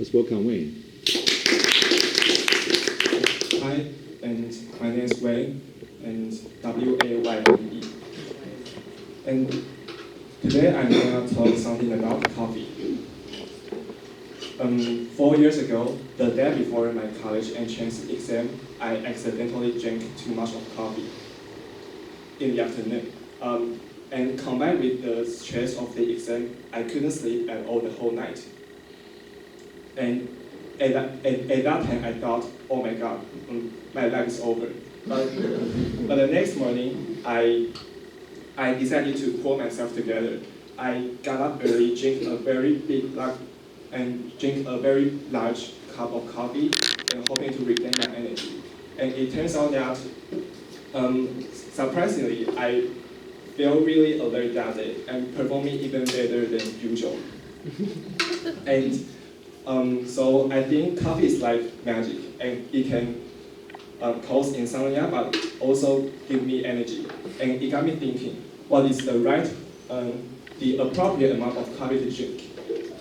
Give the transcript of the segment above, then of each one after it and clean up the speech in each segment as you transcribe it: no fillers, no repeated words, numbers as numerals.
Let's welcome Wayne. Hi, and my name is Wayne, and W-A-Y-N-E. And today I'm going to talk something about coffee. 4 years ago, the day before my college entrance exam, I accidentally drank too much of coffee in the afternoon. And combined with the stress of the exam, I couldn't sleep at all the whole night. And at that time, I thought, oh my God, my life is over. But the next morning, I decided to pull myself together. I got up early, drank a very large cup of coffee, and hoping to regain my energy. And it turns out that, surprisingly, I felt really alert that day and performing even better than usual. And so I think coffee is like magic, and it can cause insomnia, but also give me energy. And it got me thinking, what is the appropriate amount of coffee to drink?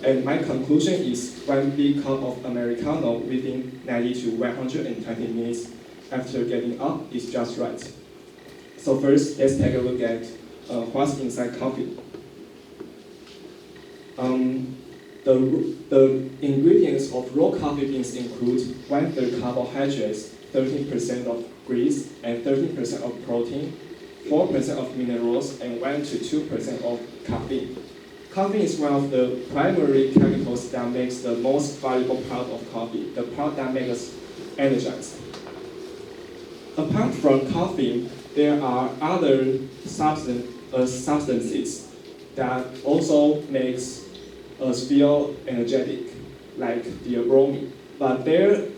And my conclusion is 1 big cup of Americano within 90 to 120 minutes after getting up is just right. So first, let's take a look at what's inside coffee. The ingredients of raw coffee beans include 1/3 carbohydrates, 13% of grease, and 13% of protein, 4% of minerals, and 1 to 2% of caffeine. Caffeine is one of the primary chemicals that makes the most valuable part of coffee, the part that makes us energized. Apart from caffeine, there are other substances that also makes us feel energetic, like theobromine, but their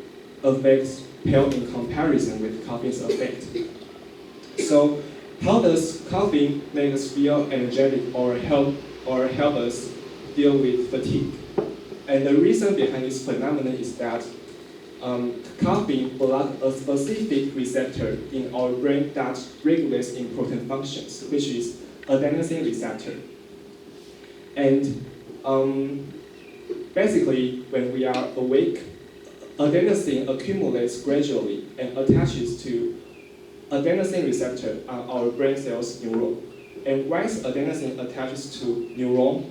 effects pale in comparison with caffeine's effect. So, how does caffeine make us feel energetic or help us deal with fatigue? And the reason behind this phenomenon is that caffeine blocks a specific receptor in our brain that regulates important functions, which is adenosine receptor. And basically, when we are awake, adenosine accumulates gradually and attaches to adenosine receptor on our brain cells neuron. And once adenosine attaches to neuron,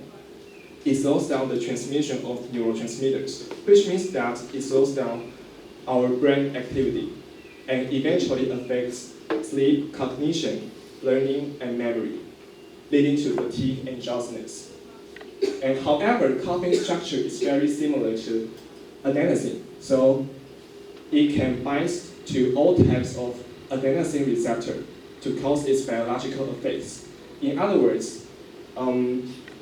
it slows down the transmission of neurotransmitters, which means that it slows down our brain activity and eventually affects sleep, cognition, learning, and memory, leading to fatigue and drowsiness. And however, caffeine structure is very similar to adenosine, so it can bind to all types of adenosine receptor to cause its biological effects. In other words,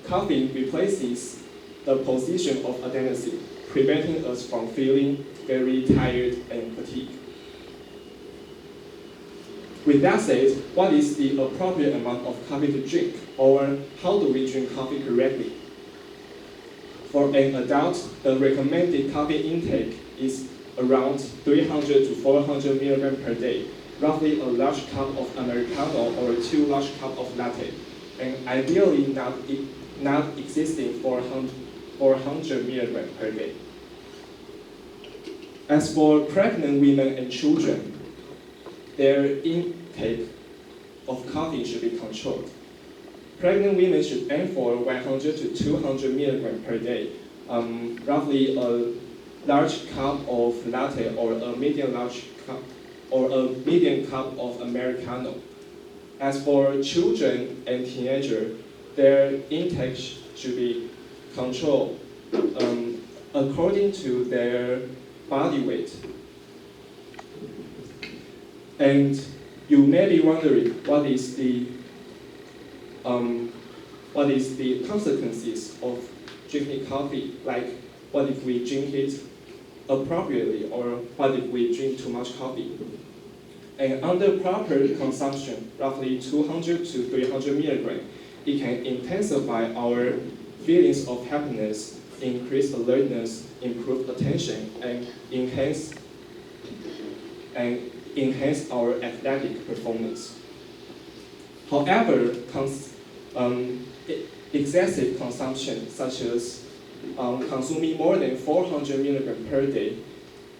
caffeine replaces the position of adenosine, preventing us from feeling very tired and fatigued. With that said, what is the appropriate amount of coffee to drink, or how do we drink coffee correctly? For an adult, the recommended coffee intake is around 300 to 400 milligrams per day, roughly a large cup of Americano or 2 large cups of latte, and ideally not exceeding 400 milligrams per day. As for pregnant women and children, their intake of coffee should be controlled. Pregnant women should aim for 100 to 200 milligrams per day, roughly a large cup of latte or a medium cup of Americano. As for children and teenagers, their intake should be controlled according to their body weight. And you may be wondering what is the consequences of drinking coffee? Like, what if we drink it appropriately, or what if we drink too much coffee? And under proper consumption, roughly 200 to 300 milligrams, it can intensify our feelings of happiness, increase alertness, improve attention, and enhance our athletic performance. However, excessive consumption, such as consuming more than 400 milligrams per day,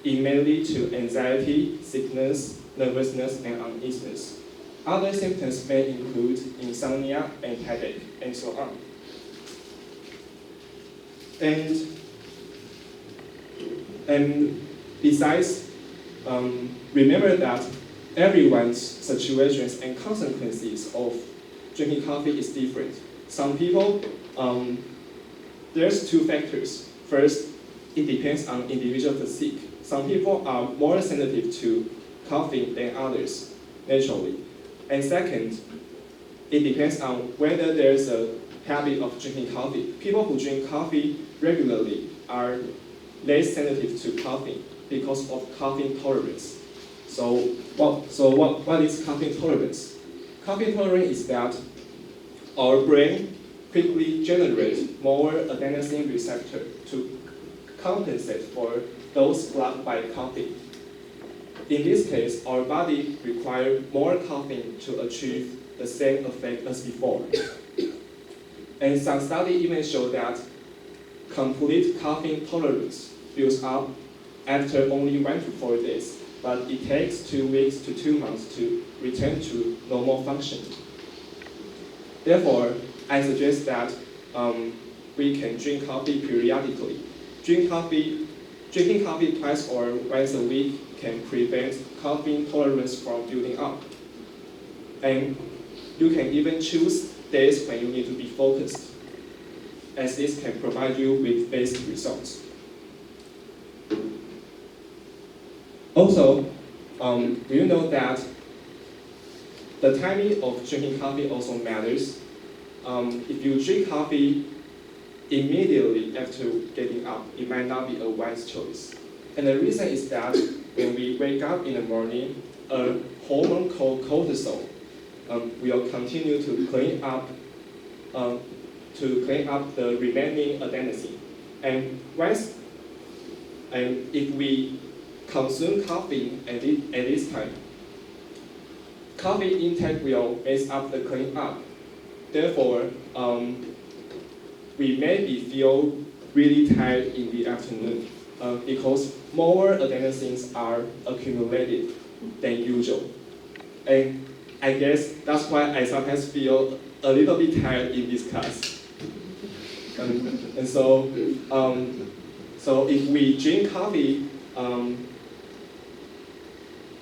it may lead to anxiety, sickness, nervousness, and uneasiness. Other symptoms may include insomnia and headache, and so on. And besides, remember that everyone's situations and consequences of drinking coffee is different. Some people, there's two factors. First, it depends on individual physique. Some people are more sensitive to caffeine than others, naturally. And second, it depends on whether there's a habit of drinking coffee. People who drink coffee regularly are less sensitive to caffeine because of caffeine tolerance. So what is caffeine tolerance? Caffeine tolerance is that our brain quickly generates more adenosine receptor to compensate for those blocked by caffeine. In this case, our body requires more caffeine to achieve the same effect as before. And some studies even show that complete caffeine tolerance builds up after only 1 to 4 days, but it takes 2 weeks to 2 months to return to normal function. Therefore, I suggest that we can drink coffee periodically. Drinking coffee twice or once a week can prevent caffeine tolerance from building up. And you can even choose days when you need to be focused, as this can provide you with basic results. Also, do you know that the timing of drinking coffee also matters? If you drink coffee immediately after getting up, it might not be a wise choice. And the reason is that when we wake up in the morning, a hormone called cortisol will continue to clean up the remaining adenosine. And if we consume caffeine at this time, coffee intake will mess up the cleanup. Therefore, we maybe feel really tired in the afternoon because more adenosines are accumulated than usual. And I guess that's why I sometimes feel a little bit tired in this class. And so if we drink coffee,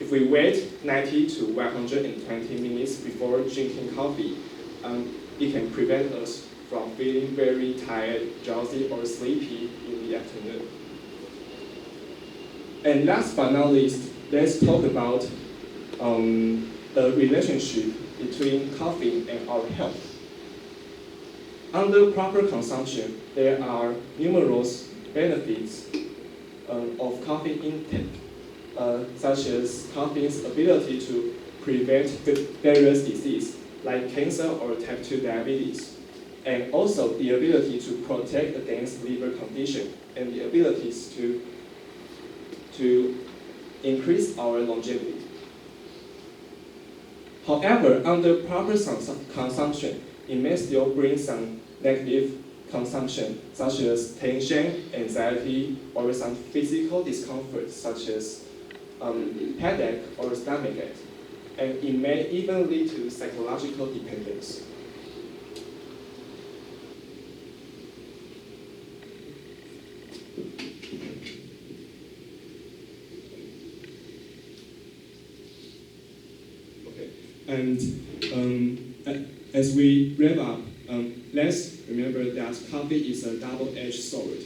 if we wait 90 to 120 minutes before drinking coffee, it can prevent us from feeling very tired, drowsy, or sleepy in the afternoon. And last but not least, let's talk about the relationship between caffeine and our health. Under proper consumption, there are numerous benefits of caffeine intake, such as caffeine's ability to prevent various diseases like cancer or type 2 diabetes, and also the ability to protect against liver condition and the abilities to increase our longevity. However, under proper consumption, it may still bring some negative consumption, such as tension, anxiety, or some physical discomfort, such as headache or stomachache, and it may even lead to psychological dependence. Okay, and as we wrap up, let's remember that coffee is a double-edged sword.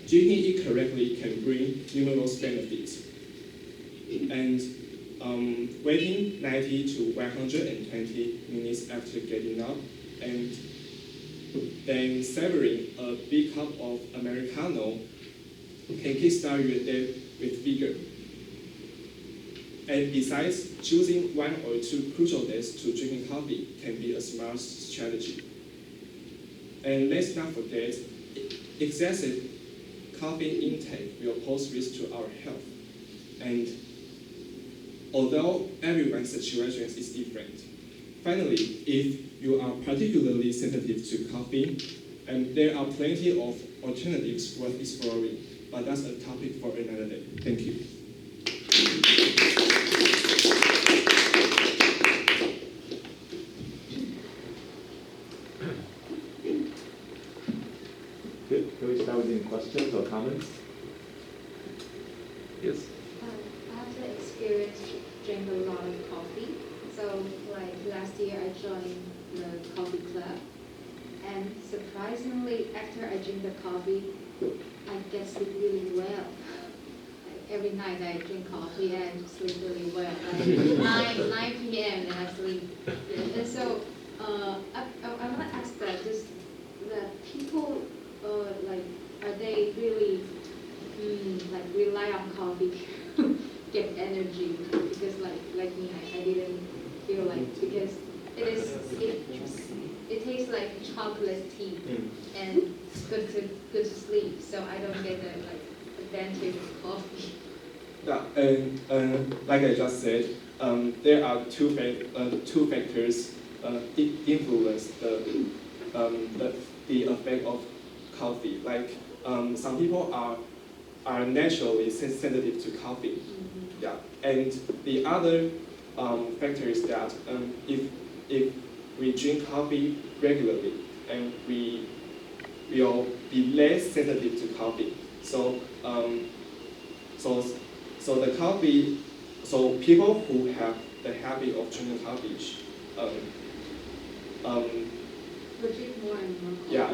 Drinking it correctly can bring numerous benefits. And waiting 90 to 120 minutes after getting up, and then savoring a big cup of Americano can kickstart your day with vigor. And besides, choosing 1 or 2 crucial days to drinking coffee can be a smart strategy. And let's not forget, excessive caffeine intake will pose risk to our health. And although everyone's situation is different, finally, if you are particularly sensitive to caffeine And there are plenty of alternatives worth exploring, but that's a topic for another day. Thank you. Good. Can we start with any questions or comments? Yes. I have the experience drink a lot of coffee. So like last year I joined the coffee club, and surprisingly after I drink the coffee, I get sleep really well. Like every night I drink coffee and sleep really well. Like 9 p.m. and I sleep. And so I want to ask that just that people like are they really like rely on coffee to get energy? Because like me, I didn't feel like, because it tastes like chocolate tea and good to sleep. So I don't get the like advantage of coffee. Yeah, and like I just said, there are two factors influence the effect of coffee. Like some people are naturally sensitive to coffee. Mm-hmm. Yeah, and the other factor is that if we drink coffee regularly, and we will be less sensitive to coffee. So so the coffee, so people who have the habit of drinking coffee, We drink more and more coffee. yeah.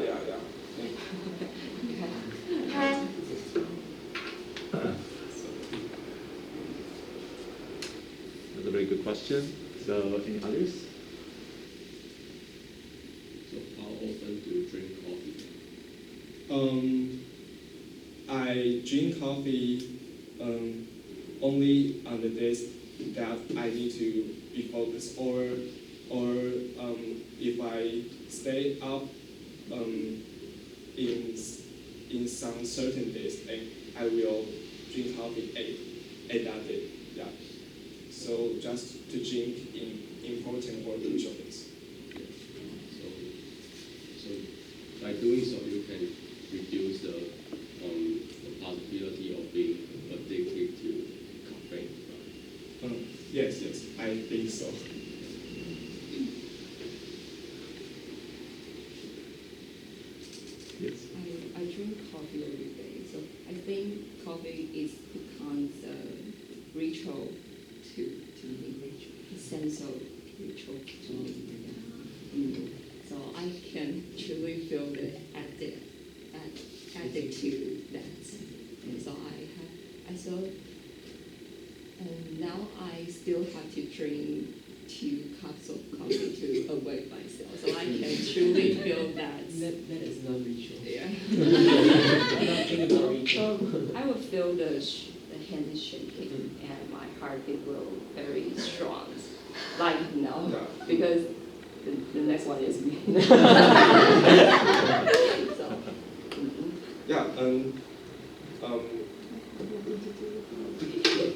That's a very good question. So, any others? So how often do you drink coffee? I drink coffee only on the days that I need to be focused, or if I stay up in some certain days, and I will drink coffee at that day. Yeah. So just to drink in important or crucial days. So by doing so, you can reduce the possibility of being addicted to caffeine. Right? Yes, I think so. Yes. I drink coffee every day, so I think coffee is becomes a ritual to me, a sense of ritual to me. So I can truly feel the addict to that. And so and now I still have to drink 2 cups of coffee to awake myself. So I can truly feel that. That is not ritual. Yeah. Nothing about ritual. I will feel the hand shaking and my heartbeat will very strong, like now, because the next one is me. So, Yeah.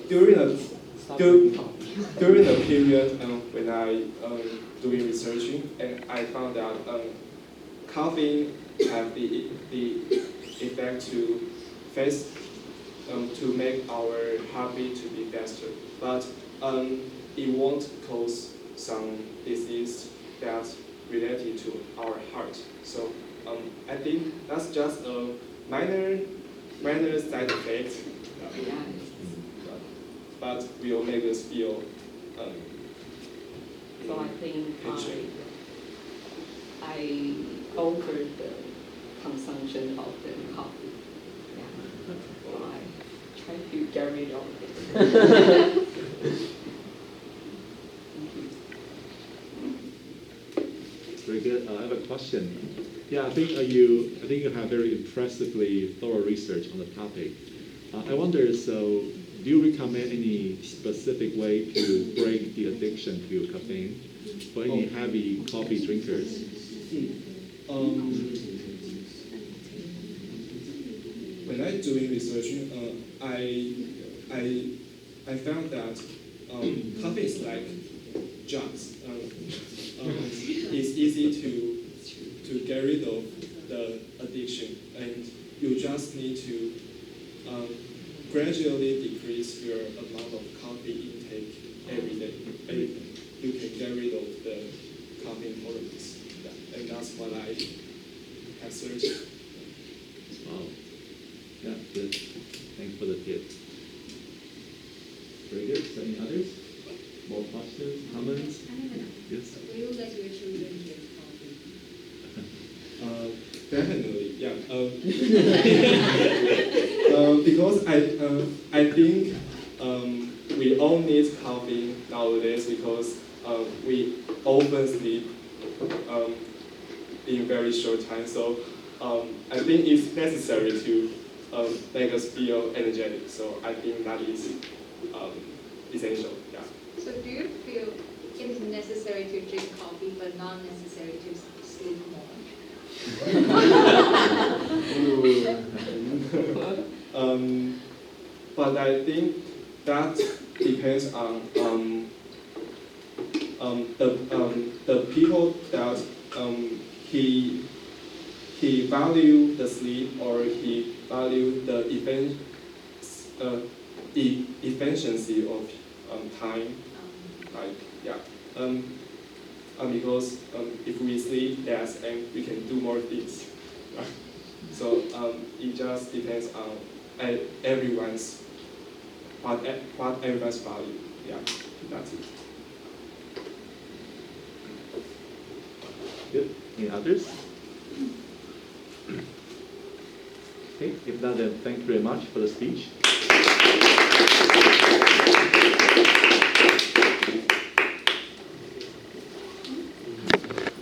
During the period when I doing researching, and I found that caffeine have the effect to make our heartbeat to be faster, but it won't cause some disease that's related to our heart. So I think that's just a minor side effect. yeah. But will make us feel So I think patient. I over the consumption of the coffee. Yeah. So I try to get rid of it. Very good. I have a question. Yeah, I think you have very impressively thorough research on the topic. I wonder, so do you recommend any specific way to break the addiction to caffeine for any heavy coffee drinkers? When I doing research, I found that coffee is like drugs. It's easy to get rid of the addiction, and you just need to gradually decrease your amount of coffee intake every day. And you can get rid of the coffee intolerance. Yeah. And that's what I have searched. Wow. Yeah, good. Thanks for the tip. Very good. So any others? More questions, comments? I have another. Yes. Will you let your children drink coffee? Definitely, yeah. Because I think we all need coffee nowadays because we often sleep in very short time. So I think it's necessary to make us feel energetic. So I think that is essential. Yeah. So do you feel it is necessary to drink coffee but not necessary to sleep more? But I think that depends on the people that he value the sleep or he value the efficiency of time. Like yeah. Because if we sleep less and we can do more things. So it just depends on everyone's what everyone's value. Yeah, that's it. Good. Any others? Okay, if not, then thank you very much for the speech.